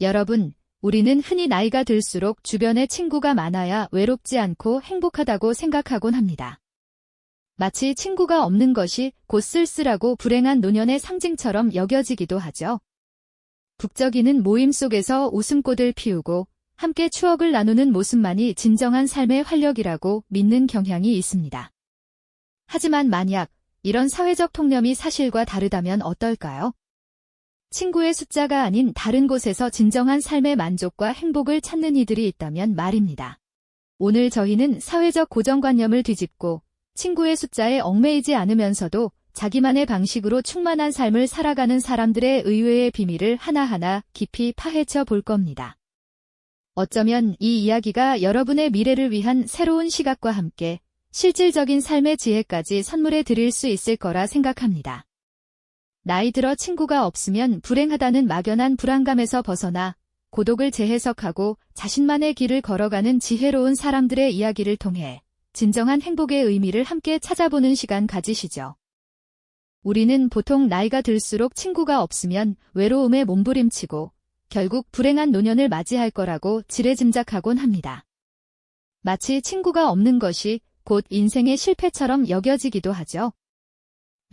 여러분, 우리는 흔히 나이가 들수록 주변에 친구가 많아야 외롭지 않고 행복하다고 생각하곤 합니다. 마치 친구가 없는 것이 곧 쓸쓸하고 불행한 노년의 상징처럼 여겨지기도 하죠. 북적이는 모임 속에서 웃음꽃을 피우고 함께 추억을 나누는 모습만이 진정한 삶의 활력이라고 믿는 경향이 있습니다. 하지만 만약 이런 사회적 통념이 사실과 다르다면 어떨까요? 친구의 숫자가 아닌 다른 곳에서 진정한 삶의 만족과 행복을 찾는 이들이 있다면 말입니다. 오늘 저희는 사회적 고정관념을 뒤집고 친구의 숫자에 얽매이지 않으면서도 자기만의 방식으로 충만한 삶을 살아가는 사람들의 의외의 비밀을 하나하나 깊이 파헤쳐 볼 겁니다. 어쩌면 이 이야기가 여러분의 미래를 위한 새로운 시각과 함께 실질적인 삶의 지혜까지 선물해 드릴 수 있을 거라 생각합니다. 나이 들어 친구가 없으면 불행하다는 막연한 불안감에서 벗어나 고독을 재해석하고 자신만의 길을 걸어가는 지혜로운 사람들의 이야기를 통해 진정한 행복의 의미를 함께 찾아보는 시간 가지시죠. 우리는 보통 나이가 들수록 친구가 없으면 외로움에 몸부림치고 결국 불행한 노년을 맞이할 거라고 지레짐작하곤 합니다. 마치 친구가 없는 것이 곧 인생의 실패처럼 여겨지기도 하죠.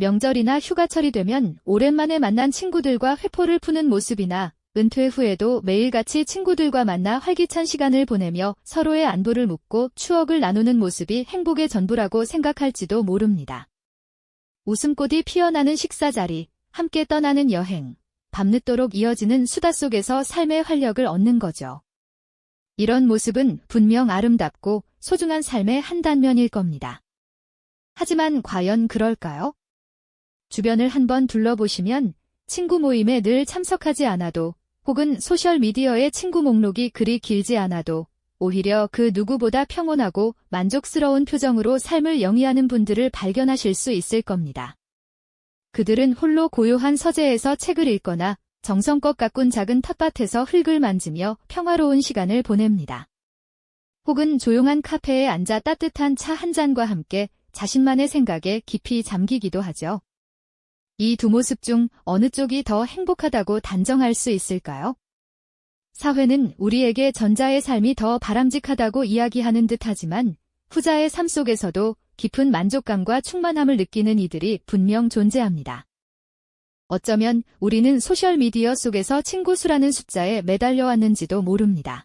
명절이나 휴가철이 되면 오랜만에 만난 친구들과 회포를 푸는 모습이나 은퇴 후에도 매일같이 친구들과 만나 활기찬 시간을 보내며 서로의 안부를 묻고 추억을 나누는 모습이 행복의 전부라고 생각할지도 모릅니다. 웃음꽃이 피어나는 식사 자리, 함께 떠나는 여행, 밤늦도록 이어지는 수다 속에서 삶의 활력을 얻는 거죠. 이런 모습은 분명 아름답고 소중한 삶의 한 단면일 겁니다. 하지만 과연 그럴까요? 주변을 한번 둘러보시면 친구 모임에 늘 참석하지 않아도 혹은 소셜미디어의 친구 목록이 그리 길지 않아도 오히려 그 누구보다 평온하고 만족스러운 표정으로 삶을 영위하는 분들을 발견하실 수 있을 겁니다. 그들은 홀로 고요한 서재에서 책을 읽거나 정성껏 가꾼 작은 텃밭에서 흙을 만지며 평화로운 시간을 보냅니다. 혹은 조용한 카페에 앉아 따뜻한 차 한 잔과 함께 자신만의 생각에 깊이 잠기기도 하죠. 이 두 모습 중 어느 쪽이 더 행복하다고 단정할 수 있을까요? 사회는 우리에게 전자의 삶이 더 바람직하다고 이야기하는 듯하지만 후자의 삶 속에서도 깊은 만족감과 충만함을 느끼는 이들이 분명 존재합니다. 어쩌면 우리는 소셜미디어 속에서 친구 수라는 숫자에 매달려 왔는지도 모릅니다.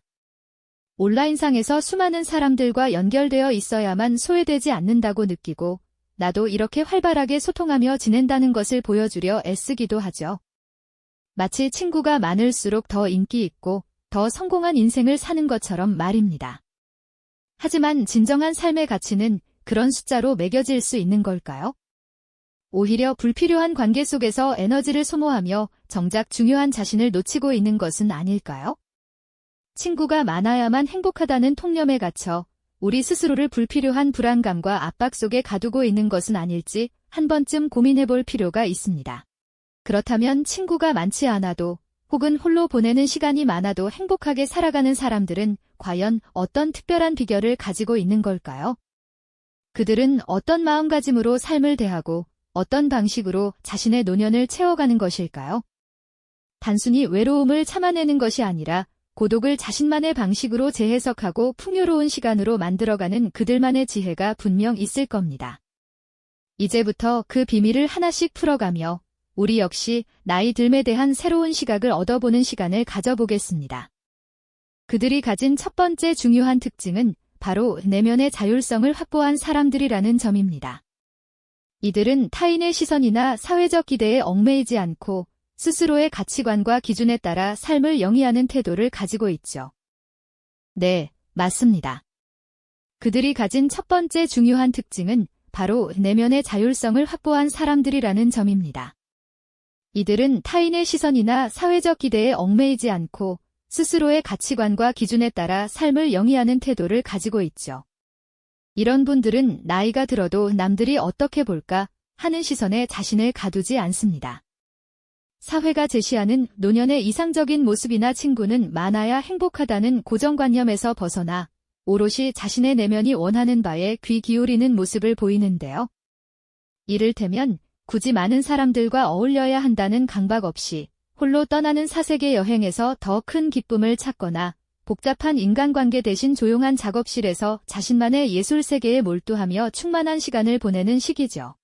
온라인상에서 수많은 사람들과 연결되어 있어야만 소외되지 않는다고 느끼고 나도 이렇게 활발하게 소통하며 지낸다는 것을 보여주려 애쓰기도 하죠. 마치 친구가 많을수록 더 인기 있고 더 성공한 인생을 사는 것처럼 말입니다. 하지만 진정한 삶의 가치는 그런 숫자로 매겨질 수 있는 걸까요? 오히려 불필요한 관계 속에서 에너지를 소모하며 정작 중요한 자신을 놓치고 있는 것은 아닐까요? 친구가 많아야만 행복하다는 통념에 갇혀 우리 스스로를 불필요한 불안감과 압박 속에 가두고 있는 것은 아닐지 한 번쯤 고민해볼 필요가 있습니다. 그렇다면 친구가 많지 않아도 혹은 홀로 보내는 시간이 많아도 행복하게 살아가는 사람들은 과연 어떤 특별한 비결을 가지고 있는 걸까요? 그들은 어떤 마음가짐으로 삶을 대하고 어떤 방식으로 자신의 노년을 채워가는 것일까요? 단순히 외로움을 참아내는 것이 아니라 고독을 자신만의 방식으로 재해석하고 풍요로운 시간으로 만들어가는 그들만의 지혜가 분명 있을 겁니다. 이제부터 그 비밀을 하나씩 풀어가며 우리 역시 나이 듦에 대한 새로운 시각을 얻어보는 시간을 가져보겠습니다. 그들이 가진 첫 번째 중요한 특징은 바로 내면의 자율성을 확보한 사람들이라는 점입니다. 이들은 타인의 시선이나 사회적 기대에 얽매이지 않고 스스로의 가치관과 기준에 따라 삶을 영위하는 태도를 가지고 있죠. 네, 맞습니다. 그들이 가진 첫 번째 중요한 특징은 바로 내면의 자율성을 확보한 사람들이라는 점입니다. 이들은 타인의 시선이나 사회적 기대에 얽매이지 않고 스스로의 가치관과 기준에 따라 삶을 영위하는 태도를 가지고 있죠. 이런 분들은 나이가 들어도 남들이 어떻게 볼까 하는 시선에 자신을 가두지 않습니다. 사회가 제시하는 노년의 이상적인 모습이나 친구는 많아야 행복하다는 고정관념에서 벗어나 오롯이 자신의 내면이 원하는 바에 귀 기울이는 모습을 보이는데요. 이를테면 굳이 많은 사람들과 어울려야 한다는 강박 없이 홀로 떠나는 사색의 여행에서 더 큰 기쁨을 찾거나 복잡한 인간관계 대신 조용한 작업실에서 자신만의 예술 세계에 몰두하며 충만한 시간을 보내는 시기죠.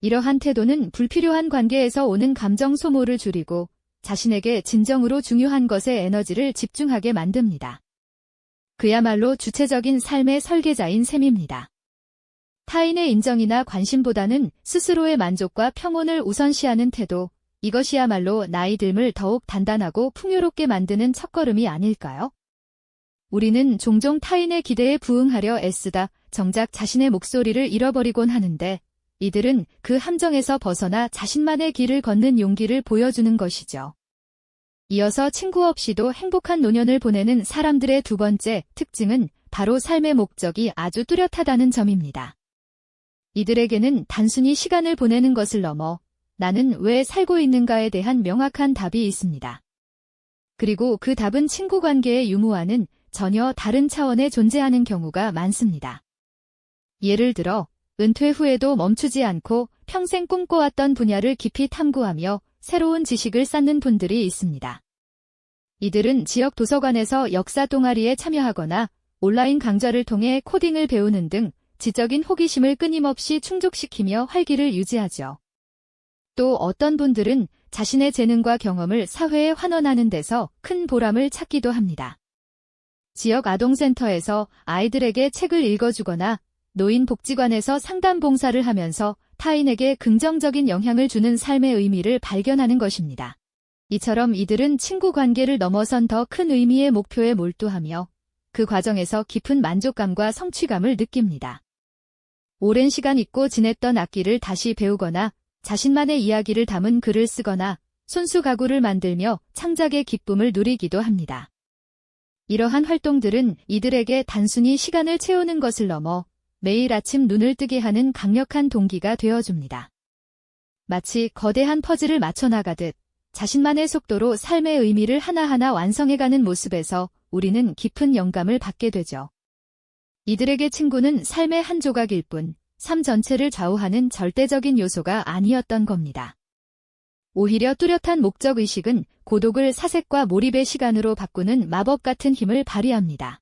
이러한 태도는 불필요한 관계에서 오는 감정 소모를 줄이고 자신에게 진정으로 중요한 것에 에너지를 집중하게 만듭니다. 그야말로 주체적인 삶의 설계자인 셈입니다. 타인의 인정이나 관심보다는 스스로의 만족과 평온을 우선시하는 태도, 이것이야말로 나이 듦을 더욱 단단하고 풍요롭게 만드는 첫걸음이 아닐까요? 우리는 종종 타인의 기대에 부응하려 애쓰다 정작 자신의 목소리를 잃어버리곤 하는데 이들은 그 함정에서 벗어나 자신만의 길을 걷는 용기를 보여주는 것이죠. 이어서 친구 없이도 행복한 노년을 보내는 사람들의 두 번째 특징은 바로 삶의 목적이 아주 뚜렷하다는 점입니다. 이들에게는 단순히 시간을 보내는 것을 넘어 나는 왜 살고 있는가에 대한 명확한 답이 있습니다. 그리고 그 답은 친구 관계의 유무와는 전혀 다른 차원에 존재하는 경우가 많습니다. 예를 들어 은퇴 후에도 멈추지 않고 평생 꿈꿔왔던 분야를 깊이 탐구하며 새로운 지식을 쌓는 분들이 있습니다. 이들은 지역 도서관에서 역사 동아리에 참여하거나 온라인 강좌를 통해 코딩을 배우는 등 지적인 호기심을 끊임없이 충족시키며 활기를 유지하죠. 또 어떤 분들은 자신의 재능과 경험을 사회에 환원하는 데서 큰 보람을 찾기도 합니다. 지역 아동센터에서 아이들에게 책을 읽어주거나 노인복지관에서 상담 봉사를 하면서 타인에게 긍정적인 영향을 주는 삶의 의미를 발견하는 것입니다. 이처럼 이들은 친구 관계를 넘어선 더 큰 의미의 목표에 몰두하며 그 과정에서 깊은 만족감과 성취감을 느낍니다. 오랜 시간 잊고 지냈던 악기를 다시 배우거나 자신만의 이야기를 담은 글을 쓰거나 손수 가구를 만들며 창작의 기쁨을 누리기도 합니다. 이러한 활동들은 이들에게 단순히 시간을 채우는 것을 넘어 매일 아침 눈을 뜨게 하는 강력한 동기가 되어줍니다. 마치 거대한 퍼즐을 맞춰나가듯 자신만의 속도로 삶의 의미를 하나하나 완성해가는 모습에서 우리는 깊은 영감을 받게 되죠. 이들에게 친구는 삶의 한 조각일 뿐 삶 전체를 좌우하는 절대적인 요소가 아니었던 겁니다. 오히려 뚜렷한 목적의식은 고독을 사색과 몰입의 시간으로 바꾸는 마법 같은 힘을 발휘합니다.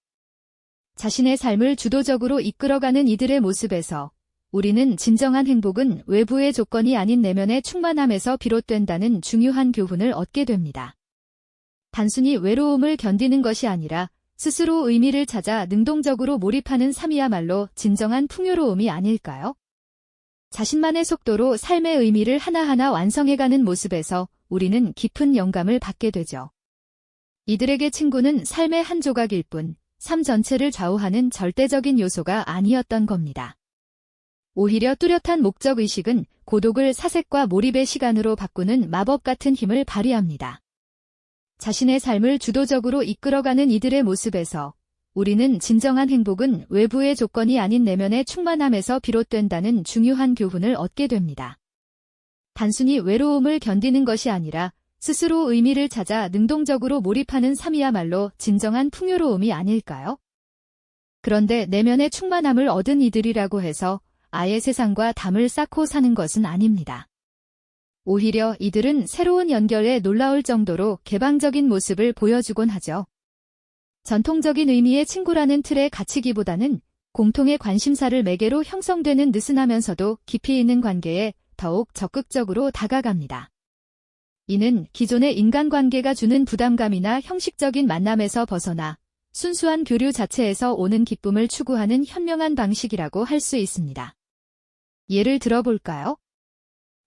자신의 삶을 주도적으로 이끌어가는 이들의 모습에서 우리는 진정한 행복은 외부의 조건이 아닌 내면의 충만함에서 비롯된다는 중요한 교훈을 얻게 됩니다. 단순히 외로움을 견디는 것이 아니라 스스로 의미를 찾아 능동적으로 몰입하는 삶이야말로 진정한 풍요로움이 아닐까요? 자신만의 속도로 삶의 의미를 하나하나 완성해가는 모습에서 우리는 깊은 영감을 받게 되죠. 이들에게 친구는 삶의 한 조각일 뿐 삶 전체를 좌우하는 절대적인 요소가 아니었던 겁니다. 오히려 뚜렷한 목적의식은 고독을 사색과 몰입의 시간으로 바꾸는 마법 같은 힘을 발휘합니다. 자신의 삶을 주도적으로 이끌어가는 이들의 모습에서 우리는 진정한 행복은 외부의 조건이 아닌 내면의 충만함에서 비롯된다는 중요한 교훈을 얻게 됩니다. 단순히 외로움을 견디는 것이 아니라 스스로 의미를 찾아 능동적으로 몰입하는 삶이야말로 진정한 풍요로움이 아닐까요? 그런데 내면의 충만함을 얻은 이들이라고 해서 아예 세상과 담을 쌓고 사는 것은 아닙니다. 오히려 이들은 새로운 연결에 놀라울 정도로 개방적인 모습을 보여주곤 하죠. 전통적인 의미의 친구라는 틀에 갇히기보다는 공통의 관심사를 매개로 형성되는 느슨하면서도 깊이 있는 관계에 더욱 적극적으로 다가갑니다. 이는 기존의 인간관계가 주는 부담감이나 형식적인 만남에서 벗어나 순수한 교류 자체에서 오는 기쁨을 추구하는 현명한 방식이라고 할 수 있습니다. 예를 들어볼까요?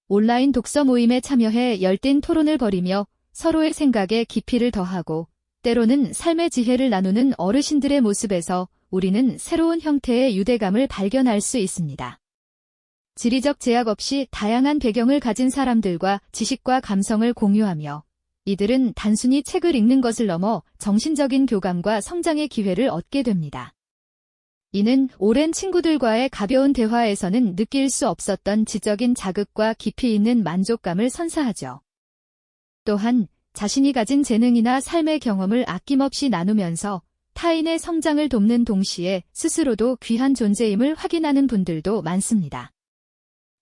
온라인 독서 모임에 참여해 열띤 토론을 벌이며 서로의 생각에 깊이를 더하고 때로는 삶의 지혜를 나누는 어르신들의 모습에서 우리는 새로운 형태의 유대감을 발견할 수 있습니다. 지리적 제약 없이 다양한 배경을 가진 사람들과 지식과 감성을 공유하며 이들은 단순히 책을 읽는 것을 넘어 정신적인 교감과 성장의 기회를 얻게 됩니다. 이는 오랜 친구들과의 가벼운 대화에서는 느낄 수 없었던 지적인 자극과 깊이 있는 만족감을 선사하죠. 또한 자신이 가진 재능이나 삶의 경험을 아낌없이 나누면서 타인의 성장을 돕는 동시에 스스로도 귀한 존재임을 확인하는 분들도 많습니다.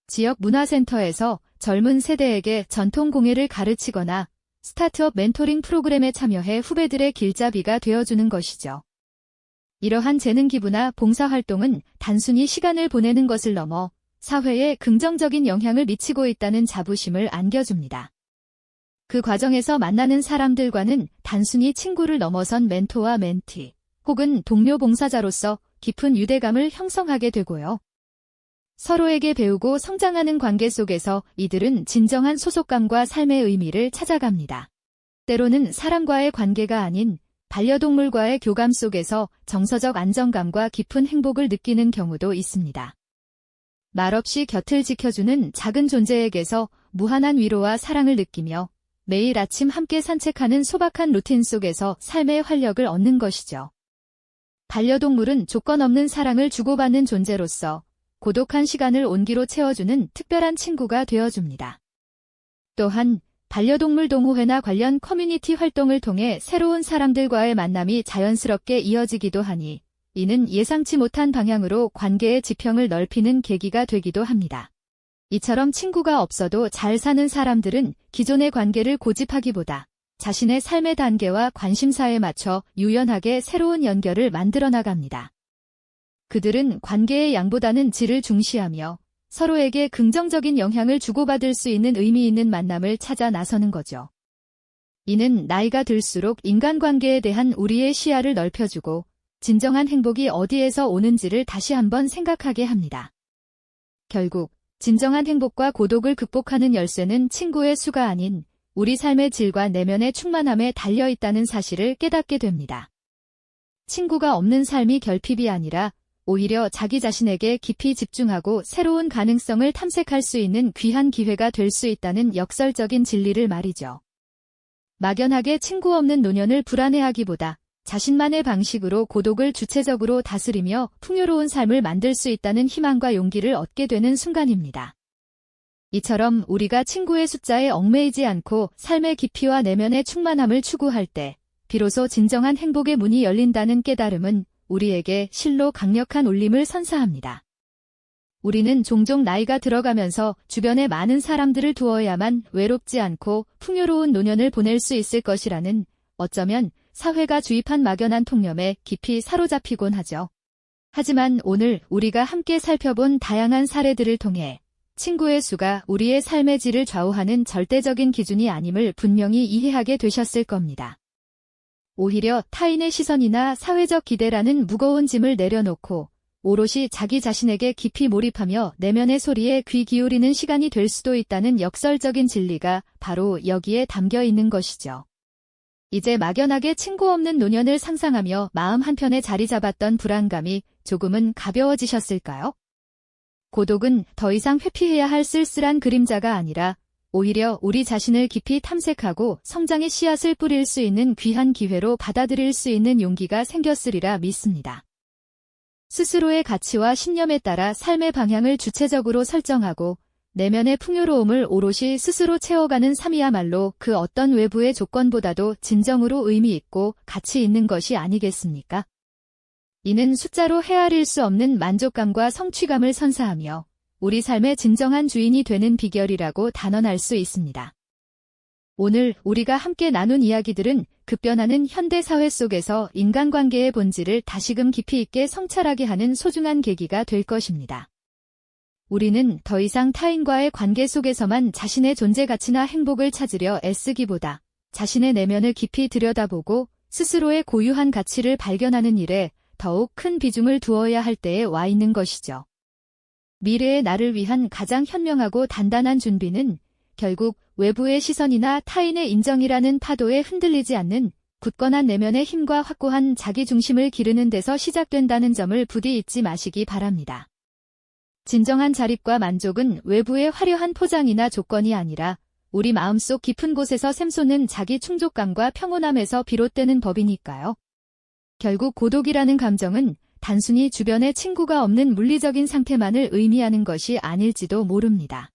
지역 문화센터에서 젊은 세대에게 전통 공예를 가르치거나 스타트업 멘토링 프로그램에 참여해 후배들의 길잡이가 되어주는 것이죠. 이러한 재능 기부나 봉사활동은 단순히 시간을 보내는 것을 넘어 사회에 긍정적인 영향을 미치고 있다는 자부심을 안겨줍니다. 그 과정에서 만나는 사람들과는 단순히 친구를 넘어선 멘토와 멘티, 혹은 동료 봉사자로서 깊은 유대감을 형성하게 되고요. 서로에게 배우고 성장하는 관계 속에서 이들은 진정한 소속감과 삶의 의미를 찾아갑니다. 때로는 사람과의 관계가 아닌 반려동물과의 교감 속에서 정서적 안정감과 깊은 행복을 느끼는 경우도 있습니다. 말없이 곁을 지켜주는 작은 존재에게서 무한한 위로와 사랑을 느끼며 매일 아침 함께 산책하는 소박한 루틴 속에서 삶의 활력을 얻는 것이죠. 반려동물은 조건 없는 사랑을 주고받는 존재로서 고독한 시간을 온기로 채워주는 특별한 친구가 되어줍니다. 또한 반려동물 동호회나 관련 커뮤니티 활동을 통해 새로운 사람들과의 만남이 자연스럽게 이어지기도 하니 이는 예상치 못한 방향으로 관계의 지평을 넓히는 계기가 되기도 합니다. 이처럼 친구가 없어도 잘 사는 사람들은 기존의 관계를 고집하기보다 자신의 삶의 단계와 관심사에 맞춰 유연하게 새로운 연결을 만들어 나갑니다. 그들은 관계의 양보다는 질을 중시하며 서로에게 긍정적인 영향을 주고받을 수 있는 의미 있는 만남을 찾아 나서는 거죠. 이는 나이가 들수록 인간관계에 대한 우리의 시야를 넓혀주고 진정한 행복이 어디에서 오는지를 다시 한번 생각하게 합니다. 결국 진정한 행복과 고독을 극복하는 열쇠는 친구의 수가 아닌 우리 삶의 질과 내면의 충만함에 달려있다는 사실을 깨닫게 됩니다. 친구가 없는 삶이 결핍이 아니라 오히려 자기 자신에게 깊이 집중하고 새로운 가능성을 탐색할 수 있는 귀한 기회가 될 수 있다는 역설적인 진리를 말이죠. 막연하게 친구 없는 노년을 불안해하기보다 자신만의 방식으로 고독을 주체적으로 다스리며 풍요로운 삶을 만들 수 있다는 희망과 용기를 얻게 되는 순간입니다. 이처럼 우리가 친구의 숫자에 얽매이지 않고 삶의 깊이와 내면의 충만함을 추구할 때 비로소 진정한 행복의 문이 열린다는 깨달음은 우리에게 실로 강력한 울림을 선사합니다. 우리는 종종 나이가 들어가면서 주변에 많은 사람들을 두어야만 외롭지 않고 풍요로운 노년을 보낼 수 있을 것이라는 어쩌면 사회가 주입한 막연한 통념에 깊이 사로잡히곤 하죠. 하지만 오늘 우리가 함께 살펴본 다양한 사례들을 통해 친구의 수가 우리의 삶의 질을 좌우하는 절대적인 기준이 아님을 분명히 이해하게 되셨을 겁니다. 오히려 타인의 시선이나 사회적 기대라는 무거운 짐을 내려놓고 오롯이 자기 자신에게 깊이 몰입하며 내면의 소리에 귀 기울이는 시간이 될 수도 있다는 역설적인 진리가 바로 여기에 담겨 있는 것이죠. 이제 막연하게 친구 없는 노년을 상상하며 마음 한편에 자리 잡았던 불안감이 조금은 가벼워지셨을까요? 고독은 더 이상 회피해야 할 쓸쓸한 그림자가 아니라 오히려 우리 자신을 깊이 탐색하고 성장의 씨앗을 뿌릴 수 있는 귀한 기회로 받아들일 수 있는 용기가 생겼으리라 믿습니다. 스스로의 가치와 신념에 따라 삶의 방향을 주체적으로 설정하고 내면의 풍요로움을 오롯이 스스로 채워가는 삶이야말로 그 어떤 외부의 조건보다도 진정으로 의미 있고 가치 있는 것이 아니겠습니까? 이는 숫자로 헤아릴 수 없는 만족감과 성취감을 선사하며 우리 삶의 진정한 주인이 되는 비결이라고 단언할 수 있습니다. 오늘 우리가 함께 나눈 이야기들은 급변하는 현대 사회 속에서 인간관계의 본질을 다시금 깊이 있게 성찰하게 하는 소중한 계기가 될 것입니다. 우리는 더 이상 타인과의 관계 속에서만 자신의 존재 가치나 행복을 찾으려 애쓰기보다 자신의 내면을 깊이 들여다보고 스스로의 고유한 가치를 발견하는 일에 더욱 큰 비중을 두어야 할 때에 와 있는 것이죠. 미래의 나를 위한 가장 현명하고 단단한 준비는 결국 외부의 시선이나 타인의 인정이라는 파도에 흔들리지 않는 굳건한 내면의 힘과 확고한 자기중심을 기르는 데서 시작된다는 점을 부디 잊지 마시기 바랍니다. 진정한 자립과 만족은 외부의 화려한 포장이나 조건이 아니라 우리 마음속 깊은 곳에서 샘솟는 자기 충족감과 평온함에서 비롯되는 법이니까요. 결국 고독이라는 감정은 단순히 주변에 친구가 없는 물리적인 상태만을 의미하는 것이 아닐지도 모릅니다.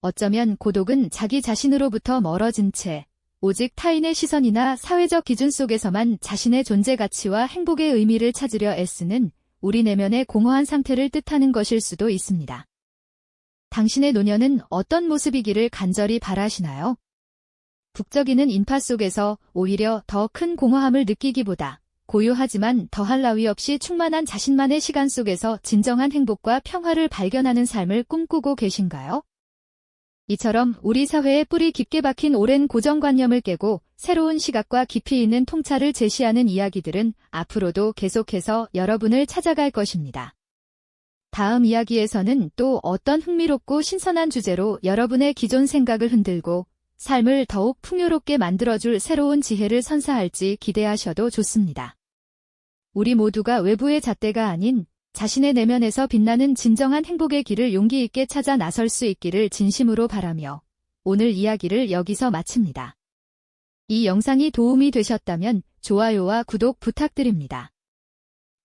어쩌면 고독은 자기 자신으로부터 멀어진 채 오직 타인의 시선이나 사회적 기준 속에서만 자신의 존재 가치와 행복의 의미를 찾으려 애쓰는 우리 내면의 공허한 상태를 뜻하는 것일 수도 있습니다. 당신의 노년은 어떤 모습이기를 간절히 바라시나요? 북적이는 인파 속에서 오히려 더 큰 공허함을 느끼기보다 고요하지만 더할 나위 없이 충만한 자신만의 시간 속에서 진정한 행복과 평화를 발견하는 삶을 꿈꾸고 계신가요? 이처럼 우리 사회에 뿌리 깊게 박힌 오랜 고정관념을 깨고 새로운 시각과 깊이 있는 통찰을 제시하는 이야기들은 앞으로도 계속해서 여러분을 찾아갈 것입니다. 다음 이야기에서는 또 어떤 흥미롭고 신선한 주제로 여러분의 기존 생각을 흔들고 삶을 더욱 풍요롭게 만들어줄 새로운 지혜를 선사할지 기대하셔도 좋습니다. 우리 모두가 외부의 잣대가 아닌 자신의 내면에서 빛나는 진정한 행복의 길을 용기 있게 찾아 나설 수 있기를 진심으로 바라며 오늘 이야기를 여기서 마칩니다. 이 영상이 도움이 되셨다면 좋아요와 구독 부탁드립니다.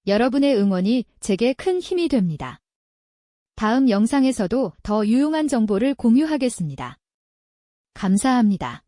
여러분의 응원이 제게 큰 힘이 됩니다. 다음 영상에서도 더 유용한 정보를 공유하겠습니다. 감사합니다.